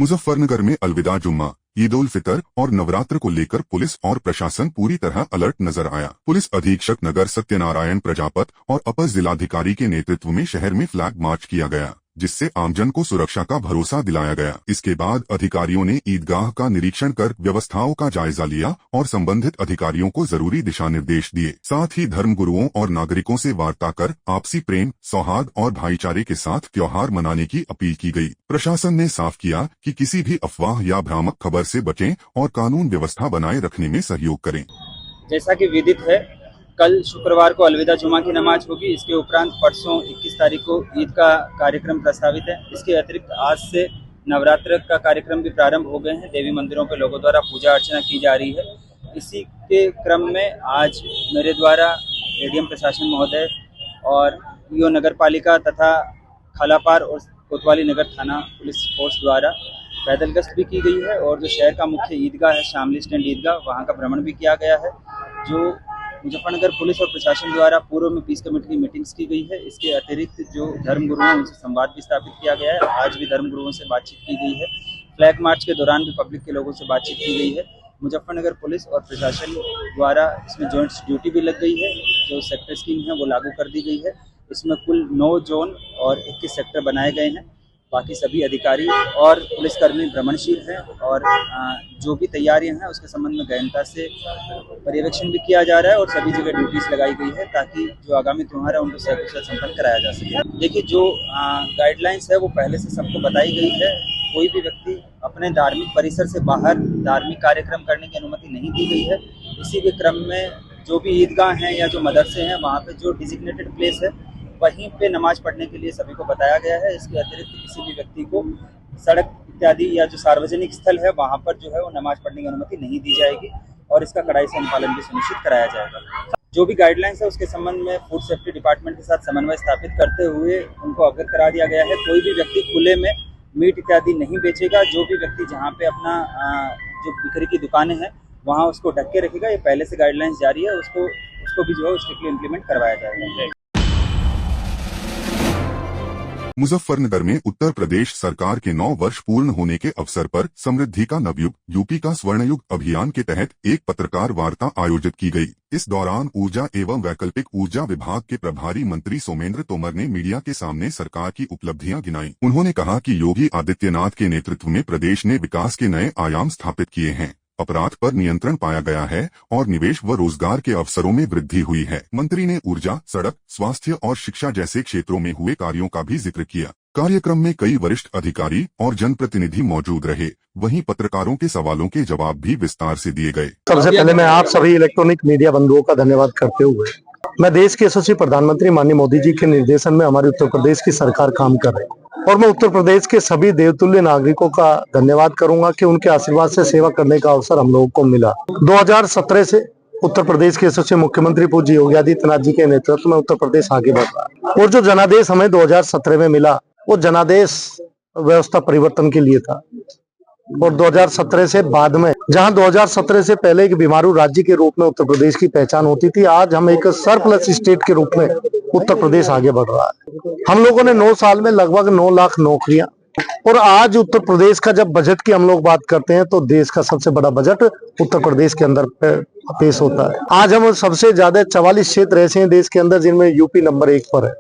मुजफ्फरनगर में अलविदा जुम्मा, ईद उल फितर और नवरात्र को लेकर पुलिस और प्रशासन पूरी तरह अलर्ट नजर आया। पुलिस अधीक्षक नगर सत्यनारायण प्रजापत और अपर जिलाधिकारी के नेतृत्व में शहर में फ्लैग मार्च किया गया, जिससे आमजन को सुरक्षा का भरोसा दिलाया गया। इसके बाद अधिकारियों ने ईदगाह का निरीक्षण कर व्यवस्थाओं का जायजा लिया और संबंधित अधिकारियों को जरूरी दिशा निर्देश दिए। साथ ही धर्मगुरुओं और नागरिकों से वार्ता कर आपसी प्रेम, सौहार्द और भाईचारे के साथ त्योहार मनाने की अपील की गई। प्रशासन ने साफ किया कि किसी भी अफवाह या भ्रामक खबर से बचें और कानून व्यवस्था बनाए रखने में सहयोग करें। जैसा कि विदित है, कल शुक्रवार को अलविदा जुमा की नमाज होगी। इसके उपरांत परसों 21 तारीख को ईद का कार्यक्रम प्रस्तावित है। इसके अतिरिक्त आज से नवरात्र का कार्यक्रम भी प्रारंभ हो गए हैं। देवी मंदिरों के लोगों द्वारा पूजा अर्चना की जा रही है। इसी के क्रम में आज मेरे द्वारा एडीएम प्रशासन महोदय और ईओ नगर पालिका तथा खालापार और कोतवाली नगर थाना पुलिस फोर्स द्वारा पैदल गश्त भी की गई है और जो शहर का मुख्य ईदगाह है, शामली स्टैंड ईदगाह, वहाँ का भ्रमण भी किया गया है। जो मुजफ्फरनगर पुलिस और प्रशासन द्वारा पूर्व में पीस कमेटी की मीटिंग्स की गई है। इसके अतिरिक्त जो धर्मगुरु हैं उनसे संवाद भी स्थापित किया गया है। आज भी धर्मगुरुओं से बातचीत की गई है। फ्लैग मार्च के दौरान भी पब्लिक के लोगों से बातचीत की गई है। मुजफ्फरनगर पुलिस और प्रशासन द्वारा इसमें जॉइंट ड्यूटी भी लग गई है। जो सेक्टर स्कीम है वो लागू कर दी गई है। इसमें कुल 9 जोन और 21 सेक्टर बनाए गए हैं। बाकी सभी अधिकारी और पुलिसकर्मी भ्रमणशील हैं और जो भी तैयारियां हैं उसके संबंध में गहनता से पर्यवेक्षण भी किया जा रहा है और सभी जगह ड्यूटीज लगाई गई है ताकि जो आगामी त्यौहार है उनको सकुशल संपन्न कराया जा सके। देखिए, जो गाइडलाइंस है वो पहले से सबको बताई गई है। कोई भी व्यक्ति अपने धार्मिक परिसर से बाहर धार्मिक कार्यक्रम करने की अनुमति नहीं दी गई है। इसी के क्रम में जो भी ईदगाह हैं या जो मदरसे हैं वहाँ पे जो डिजिग्नेटेड प्लेस है वहीं पे नमाज पढ़ने के लिए सभी को बताया गया है। इसके अतिरिक्त किसी भी व्यक्ति को सड़क इत्यादि या जो सार्वजनिक स्थल है वहाँ पर जो है वो नमाज पढ़ने की अनुमति नहीं दी जाएगी और इसका कड़ाई से अनुपालन भी सुनिश्चित कराया जाएगा। जो भी गाइडलाइंस है उसके संबंध में फूड सेफ्टी डिपार्टमेंट के साथ समन्वय स्थापित करते हुए उनको अवगत करा दिया गया है। कोई भी व्यक्ति खुले में मीट इत्यादि नहीं बेचेगा। जो भी व्यक्ति जहाँ पे अपना जो बिक्री की दुकानें हैं वहाँ उसको ढक के रखेगा। ये पहले से गाइडलाइंस जारी है, उसको भी जो है स्ट्रिक्टली इम्प्लीमेंट करवाया जाएगा। मुजफ्फरनगर में उत्तर प्रदेश सरकार के 9 वर्ष पूर्ण होने के अवसर पर समृद्धि का नवयुग, यूपी का स्वर्णयुग अभियान के तहत एक पत्रकार वार्ता आयोजित की गई। इस दौरान ऊर्जा एवं वैकल्पिक ऊर्जा विभाग के प्रभारी मंत्री सोमेंद्र तोमर ने मीडिया के सामने सरकार की उपलब्धियां गिनाई। उन्होंने कहा कि योगी आदित्यनाथ के नेतृत्व में प्रदेश ने विकास के नए आयाम स्थापित किए हैं, अपराध पर नियंत्रण पाया गया है और निवेश व रोजगार के अवसरों में वृद्धि हुई है। मंत्री ने ऊर्जा, सड़क, स्वास्थ्य और शिक्षा जैसे क्षेत्रों में हुए कार्यों का भी जिक्र किया। कार्यक्रम में कई वरिष्ठ अधिकारी और जनप्रतिनिधि मौजूद रहे। वहीं पत्रकारों के सवालों के जवाब भी विस्तार से दिए गए। सबसे पहले मैं आप सभी इलेक्ट्रॉनिक मीडिया बंधुओं का धन्यवाद करते हुए मैं देश के यशस्वी प्रधानमंत्री माननीय मोदी जी के निर्देशन में हमारी उत्तर प्रदेश की सरकार काम कर रही है और मैं उत्तर प्रदेश के सभी देवतुल्य नागरिकों का धन्यवाद करूंगा कि उनके आशीर्वाद से सेवा करने का अवसर हम लोगों को मिला। 2017 से उत्तर प्रदेश के यशस्वी मुख्यमंत्री पूज्य योगी आदित्यनाथ जी के नेतृत्व में उत्तर प्रदेश आगे बढ़ रहा है और जो जनादेश हमें 2017 में मिला वो जनादेश व्यवस्था परिवर्तन के लिए था और 2017 से बाद में, जहां 2017 से पहले एक बीमारू राज्य के रूप में उत्तर प्रदेश की पहचान होती थी, आज हम एक सरप्लस स्टेट के रूप में उत्तर प्रदेश आगे बढ़ रहा है। हम लोगों ने 9 साल में लगभग 9 लाख नौकरियां और आज उत्तर प्रदेश का जब बजट की हम लोग बात करते हैं तो देश का सबसे बड़ा बजट उत्तर प्रदेश के अंदर पेश होता है। आज हम सबसे ज्यादा 44 क्षेत्र ऐसे हैं देश के अंदर जिनमें यूपी नंबर 1 पर है।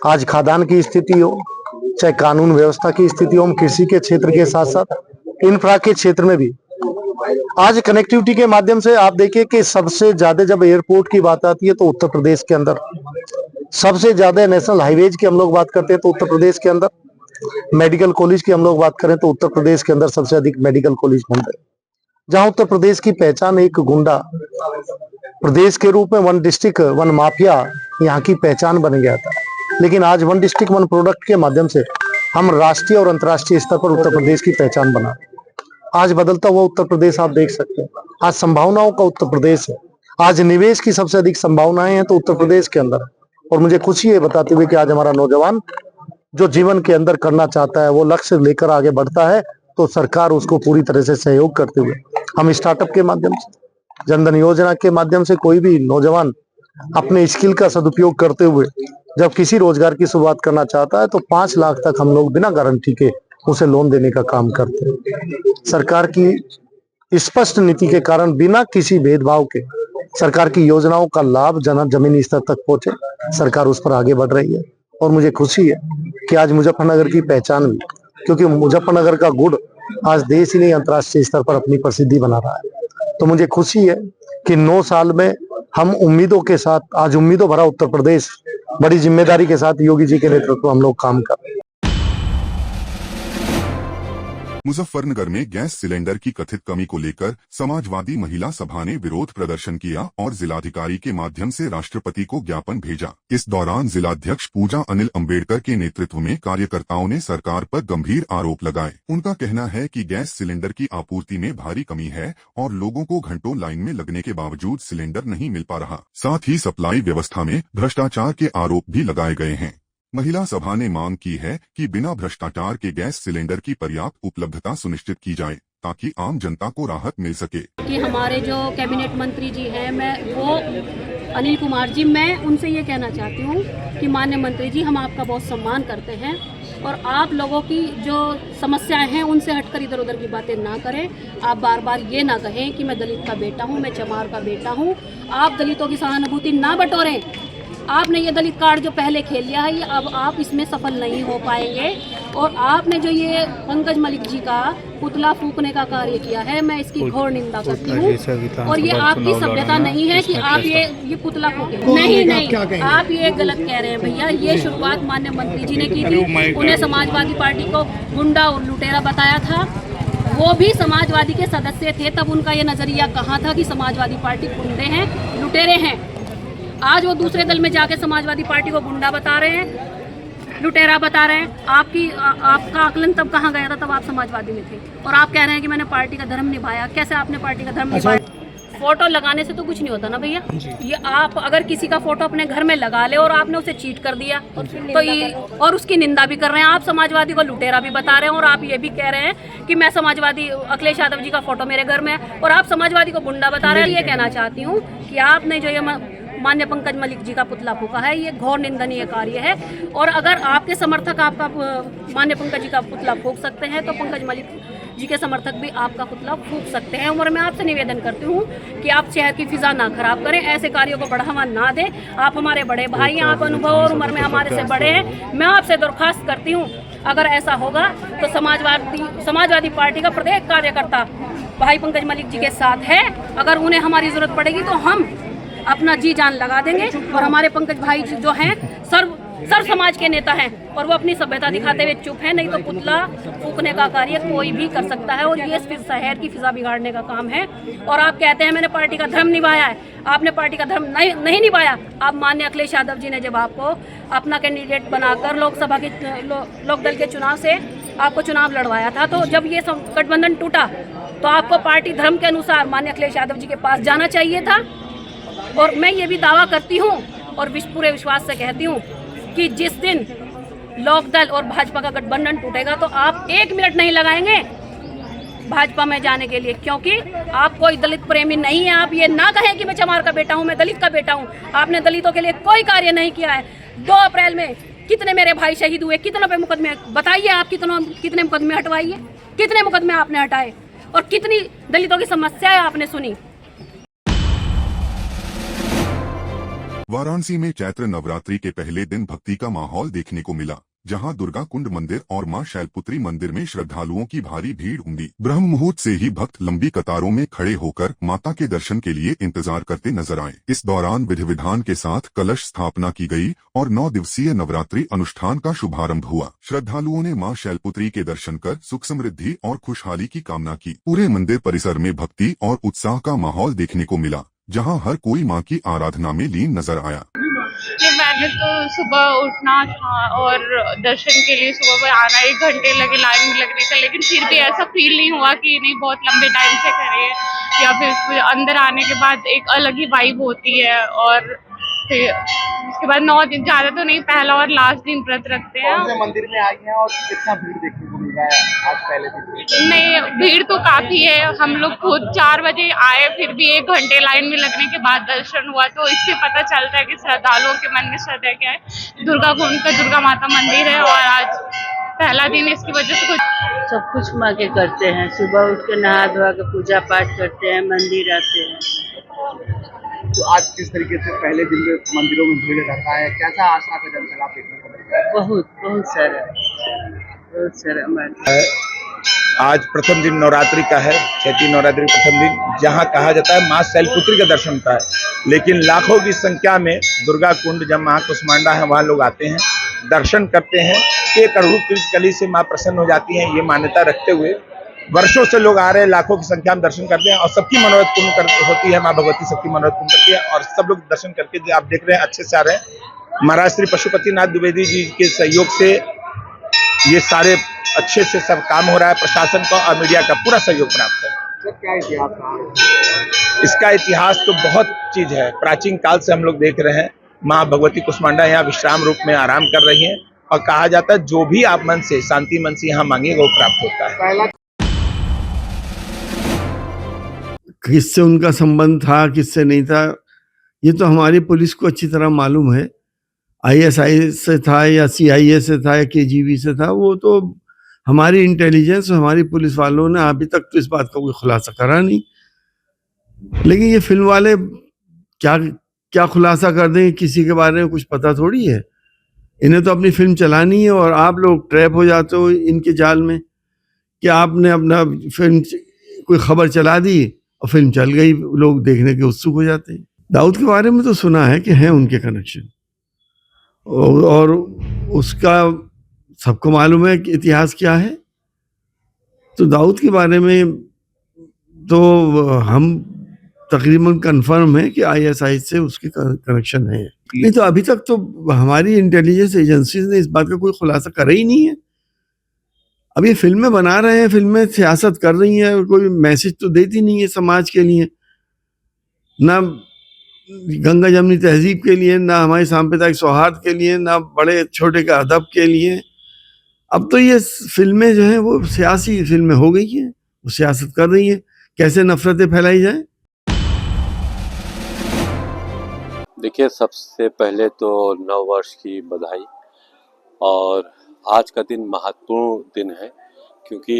आज खाद्यान्न की स्थिति हो, चाहे कानून व्यवस्था की स्थिति हो, कृषि के क्षेत्र के साथ साथ इंफ्रा के क्षेत्र में भी आज कनेक्टिविटी के माध्यम से आप देखिए कि सबसे ज्यादा जब एयरपोर्ट की बात आती है तो उत्तर प्रदेश के अंदर सबसे ज्यादा, नेशनल हाईवेज की हम लोग बात करते हैं तो उत्तर प्रदेश के अंदर, मेडिकल कॉलेज की हम लोग बात करें तो उत्तर प्रदेश के अंदर सबसे अधिक मेडिकल कॉलेज बन रहे, जहां उत्तर प्रदेश की पहचान एक गुंडा प्रदेश के रूप में, वन डिस्ट्रिक्ट वन माफिया यहाँ की पहचान बन गया था। लेकिन आज वन डिस्ट्रिक्ट वन प्रोडक्ट के माध्यम से हम राष्ट्रीय और अंतर्राष्ट्रीय स्तर पर उत्तर प्रदेश की पहचान बना। आज बदलता हुआ उत्तर प्रदेश आप देख सकते हैं। आज संभावनाओं का उत्तर प्रदेश है। आज निवेश की सबसे अधिक संभावनाएं हैं तो उत्तर प्रदेश के अंदर। और मुझे खुशी है बताते हुए कि आज हमारा नौजवान जो जीवन के अंदर करना चाहता है, वो लक्ष्य लेकर आगे बढ़ता है तो सरकार उसको पूरी तरह से सहयोग करते हुए हम स्टार्टअप के माध्यम से, जनधन योजना के माध्यम से कोई भी नौजवान अपने स्किल का सदुपयोग करते हुए जब किसी रोजगार की शुरुआत करना चाहता है तो 5 लाख तक हम लोग बिना गारंटी के उसे लोन देने का काम करते हैं। सरकार की स्पष्ट नीति के कारण बिना किसी भेदभाव के सरकार की योजनाओं का लाभ जमीनी स्तर तक पहुंचे, सरकार उस पर आगे बढ़ रही है। और मुझे खुशी है कि आज मुजफ्फरनगर की पहचान हुई, क्योंकि मुजफ्फरनगर का गुड़ आज देश ही नहीं अंतर्राष्ट्रीय स्तर पर अपनी प्रसिद्धि बना रहा है। तो मुझे खुशी है कि 9 साल में हम उम्मीदों के साथ, आज उम्मीदों भरा उत्तर प्रदेश बड़ी जिम्मेदारी के साथ योगी जी के नेतृत्व हम लोग काम कर रहे हैं। मुजफ्फरनगर में गैस सिलेंडर की कथित कमी को लेकर समाजवादी महिला सभा ने विरोध प्रदर्शन किया और जिलाधिकारी के माध्यम से राष्ट्रपति को ज्ञापन भेजा। इस दौरान जिलाध्यक्ष पूजा अनिल अंबेडकर के नेतृत्व में कार्यकर्ताओं ने सरकार पर गंभीर आरोप लगाए। उनका कहना है कि गैस सिलेंडर की आपूर्ति में भारी कमी है और लोगों को घंटों लाइन में लगने के बावजूद सिलेंडर नहीं मिल पा रहा। साथ ही सप्लाई व्यवस्था में भ्रष्टाचार के आरोप भी लगाए गए हैं। महिला सभा ने मांग की है कि बिना भ्रष्टाचार के गैस सिलेंडर की पर्याप्त उपलब्धता सुनिश्चित की जाए ताकि आम जनता को राहत मिल सके। कि हमारे जो कैबिनेट मंत्री जी हैं, वो अनिल कुमार जी, मैं उनसे ये कहना चाहती हूँ कि माननीय मंत्री जी, हम आपका बहुत सम्मान करते हैं और आप लोगों की जो समस्याएं हैं उनसे हटकर इधर उधर की बातें ना करें। आप बार बार ये ना कहें कि मैं दलित का बेटा हूँ, मैं चमार का बेटा हूँ। आप दलितों की सहानुभूति ना बटोरें। आपने ये दलित कार्ड जो पहले खेल लिया है, ये अब आप इसमें सफल नहीं हो पाएंगे। और आपने जो ये पंकज मलिक जी का पुतला फूकने का कार्य किया है, मैं इसकी घोर निंदा करती हूँ। और ये आपकी सभ्यता नहीं है कि आप ये पुतला फूके। नहीं, आप ये गलत कह रहे हैं भैया। ये शुरुआत माननीय मंत्री जी ने की थी। उन्हें समाजवादी पार्टी को गुंडा और लुटेरा बताया था। वो भी समाजवादी के सदस्य थे, तब उनका ये नजरिया कहाँ था कि समाजवादी पार्टी गुंडे हैं, लुटेरे हैं। आज वो दूसरे दल में जाके समाजवादी पार्टी को गुंडा बता रहे हैं, लुटेरा बता रहे हैं। आपका आकलन तब कहाँ गया था? तब आप समाजवादी में थे और आप कह रहे हैं कि मैंने पार्टी का धर्म निभाया। कैसे आपने पार्टी का धर्म निभाया? फोटो लगाने से तो कुछ नहीं होता ना भैया। ये आप अगर किसी का फोटो अपने घर में लगा ले और आपने उसे चीट कर दिया तो ये, और उसकी निंदा भी कर रहे हैं। आप समाजवादी को लुटेरा भी बता रहे हैं और आप ये भी कह रहे हैं कि मैं समाजवादी, अखिलेश यादव जी का फोटो मेरे घर में है और आप समाजवादी को गुंडा बता रहे हैं। ये कहना चाहती हूँ कि आपने जो ये मान्य पंकज मलिक जी का पुतला फूका है, ये घोर निंदनीय कार्य है। और अगर आपके समर्थक आपका मान्य पंकज जी का पुतला फूक सकते हैं तो पंकज मलिक जी के समर्थक भी आपका पुतला फूक सकते हैं। और मैं आपसे निवेदन करती हूँ कि आप शहर की फिजा ना खराब करें, ऐसे कार्यों को बढ़ावा ना दें। आप हमारे बड़े भाई हैं, आप अनुभव और उम्र में हमारे से बड़े हैं। मैं आपसे दरख्वास्त करती हूँ, अगर ऐसा होगा तो समाजवादी पार्टी का प्रत्येक कार्यकर्ता भाई पंकज मलिक जी के साथ है। अगर उन्हें हमारी जरूरत पड़ेगी तो हम अपना जी जान लगा देंगे। और हमारे पंकज भाई जो हैं सर्व समाज के नेता हैं और वो अपनी सभ्यता दिखाते हुए चुप है। नहीं तो पुतला फूकने का कार्य कोई भी कर सकता है और ये फिर शहर की फिजा बिगाड़ने का काम है। और आप कहते हैं मैंने पार्टी का धर्म निभाया है, आपने पार्टी का धर्म नहीं निभाया। आप माननीय अखिलेश यादव जी ने जब आपको अपना कैंडिडेट बनाकर लोकसभा के लोकदल के चुनाव से आपको चुनाव लड़वाया था, तो जब ये गठबंधन टूटा तो आपको पार्टी धर्म के अनुसार माननीय अखिलेश यादव जी के पास जाना चाहिए था। और मैं ये भी दावा करती हूँ और पूरे विश्वास से कहती हूँ कि जिस दिन लोकदल और भाजपा का गठबंधन टूटेगा तो आप 1 मिनट नहीं लगाएंगे भाजपा में जाने के लिए, क्योंकि आप कोई दलित प्रेमी नहीं है। आप ये ना कहें कि मैं चमार का बेटा हूँ, मैं दलित का बेटा हूँ। आपने दलितों के लिए कोई कार्य नहीं किया है। 2 अप्रैल में कितने मेरे भाई शहीद हुए, कितनों पे मुकदमे बताइए आप, कितने मुकदमे हटवाइए, कितने मुकदमे आपने हटाए और कितनी दलितों की समस्याएं आपने सुनी। वाराणसी में चैत्र नवरात्रि के पहले दिन भक्ति का माहौल देखने को मिला, जहां दुर्गा कुंड मंदिर और मां शैलपुत्री मंदिर में श्रद्धालुओं की भारी भीड़ उमड़ी। ब्रह्म मुहूर्त से ही भक्त लंबी कतारों में खड़े होकर माता के दर्शन के लिए इंतजार करते नजर आए। इस दौरान विधि विधान के साथ कलश स्थापना की गई और 9 दिवसीय नवरात्रि अनुष्ठान का शुभारंभ हुआ। श्रद्धालुओं ने मां शैलपुत्री के दर्शन कर सुख समृद्धि और खुशहाली की कामना की। पूरे मंदिर परिसर में भक्ति और उत्साह का माहौल देखने को मिला, जहां हर कोई मां की आराधना में लीन नजर आया। मैंने तो सुबह उठना था और दर्शन के लिए सुबह में आना, 1 घंटे लगे लाइन में लगने का, लेकिन फिर भी ऐसा फील नहीं हुआ कि नहीं बहुत लंबे टाइम से खड़े हैं। या फिर अंदर आने के बाद एक अलग ही वाइब होती है। और फिर उसके बाद 9 दिन, ज़्यादा तो नहीं, पहला और लास्ट दिन व्रत रखते हैं। कौन से मंदिर में आई हैं और कितना भीड़ देखने को मिल रहा है आज पहले दिन? नहीं, भीड़ तो काफी है। हम लोग खुद 4 बजे आए, फिर भी 1 घंटे लाइन में लगने के बाद दर्शन हुआ, तो इससे पता चलता है कि श्रद्धालुओं के मन में श्रद्धा क्या है। दुर्गा कुंड का दुर्गा माता मंदिर है और आज पहला दिन इसकी वजह से कुछ सब कुछ माँ के करते हैं। सुबह उठ के नहा धोआ के पूजा पाठ करते हैं, मंदिर आते हैं। तो आज किस तरीके से पहले दिन में मंदिरों में भीड़ रहता है, कैसा आस्था का जनसैलाब देखने को मिलता है? बहुत सारा हमारे आज प्रथम दिन नवरात्रि का है, चैती नवरात्रि प्रथम दिन, जहां कहा जाता है मां शैलपुत्री का दर्शन होता है, लेकिन लाखों की संख्या में दुर्गा कुंड जब महाकुष्मांडा है वहां लोग आते हैं, दर्शन करते हैं। एक अड़हुल कली से मां प्रसन्न हो जाती हैं, ये मान्यता रखते हुए वर्षों से लोग आ रहे हैं, लाखों की संख्या में दर्शन करते हैं और सबकी मनोरथ पूर्ण होती है। मां भगवती सबकी मनोरथ पूर्ण करती है और सब लोग दर्शन करके आप देख रहे हैं अच्छे से आ रहे हैं। महाराज श्री पशुपतिनाथ द्विवेदी जी के सहयोग से ये सारे अच्छे से सब काम हो रहा है। प्रशासन का और मीडिया का पूरा सहयोग प्राप्त है। सर क्या इतिहास है? इसका इतिहास तो बहुत चीज है। प्राचीन काल से हम लोग देख रहे हैं माँ भगवती कुष्मांडा यहाँ विश्राम रूप में आराम कर रही हैं और कहा जाता है जो भी आप मन से शांति मन से यहाँ मांगिएगा वो प्राप्त होता है। पहला किससे उनका संबंध था, किससे नहीं था, ये तो हमारी पुलिस को अच्छी तरह मालूम है। ISI से था या CIA से था या KGB से था, वो तो हमारी इंटेलिजेंस और हमारी पुलिस वालों ने अभी तक तो इस बात का कोई खुलासा करा नहीं। लेकिन ये फिल्म वाले क्या क्या खुलासा कर देंगे, किसी के बारे में कुछ पता थोड़ी है। इन्हें तो अपनी फिल्म चलानी है और आप लोग ट्रैप हो जाते हो इनके जाल में कि आपने अपना फिल्म कोई खबर चला दी और फिल्म चल गई, लोग देखने के उत्सुक हो जाते हैं। दाऊद के बारे में तो सुना है कि हैं उनके कनेक्शन और उसका सबको मालूम है कि इतिहास क्या है। तो दाऊद के बारे में तो हम तकरीबन कंफर्म है कि ISI से उसके कनेक्शन है। नहीं तो अभी तक तो हमारी इंटेलिजेंस एजेंसी ने इस बात का कोई खुलासा करा ही नहीं है। अब ये फिल्में बना रहे हैं, फिल्में सियासत कर रही हैं, कोई मैसेज तो देती नहीं है समाज के लिए, ना गंगा जमनी तहजीब के लिए, ना हमारे सांप्रदायिक सौहार्द के लिए, ना बड़े छोटे के अदब के लिए। अब तो ये फिल्में जो हैं वो सियासी फिल्में हो गई हैं, वो सियासत कर रही हैं, कैसे नफरतें फैलाई जाएं। देखिए, सबसे पहले तो नव वर्ष की बधाई। और आज का दिन महत्वपूर्ण दिन है क्योंकि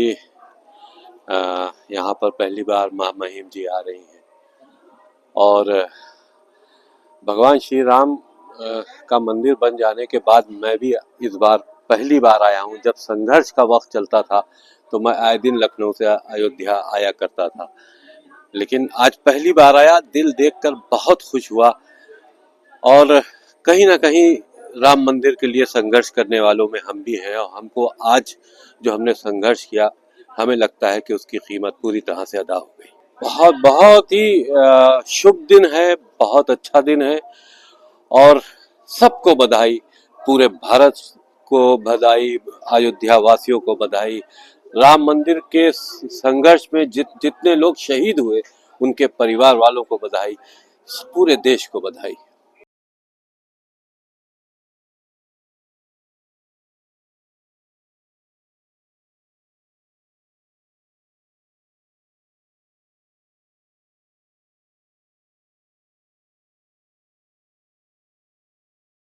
यहाँ पर पहली बार माँ महिम जी आ रही हैं और भगवान श्री राम का मंदिर बन जाने के बाद मैं भी इस बार पहली बार आया हूँ। जब संघर्ष का वक्त चलता था तो मैं आए दिन लखनऊ से अयोध्या आया करता था, लेकिन आज पहली बार आया। दिल देखकर बहुत खुश हुआ और कहीं ना कहीं राम मंदिर के लिए संघर्ष करने वालों में हम भी हैं और हमको आज जो हमने संघर्ष किया, हमें लगता है कि उसकी कीमत पूरी तरह से अदा हो गई। बहुत बहुत ही शुभ दिन है, बहुत अच्छा दिन है और सबको बधाई, पूरे भारत को बधाई, अयोध्या वासियों को बधाई, राम मंदिर के संघर्ष में जितने लोग शहीद हुए उनके परिवार वालों को बधाई, पूरे देश को बधाई।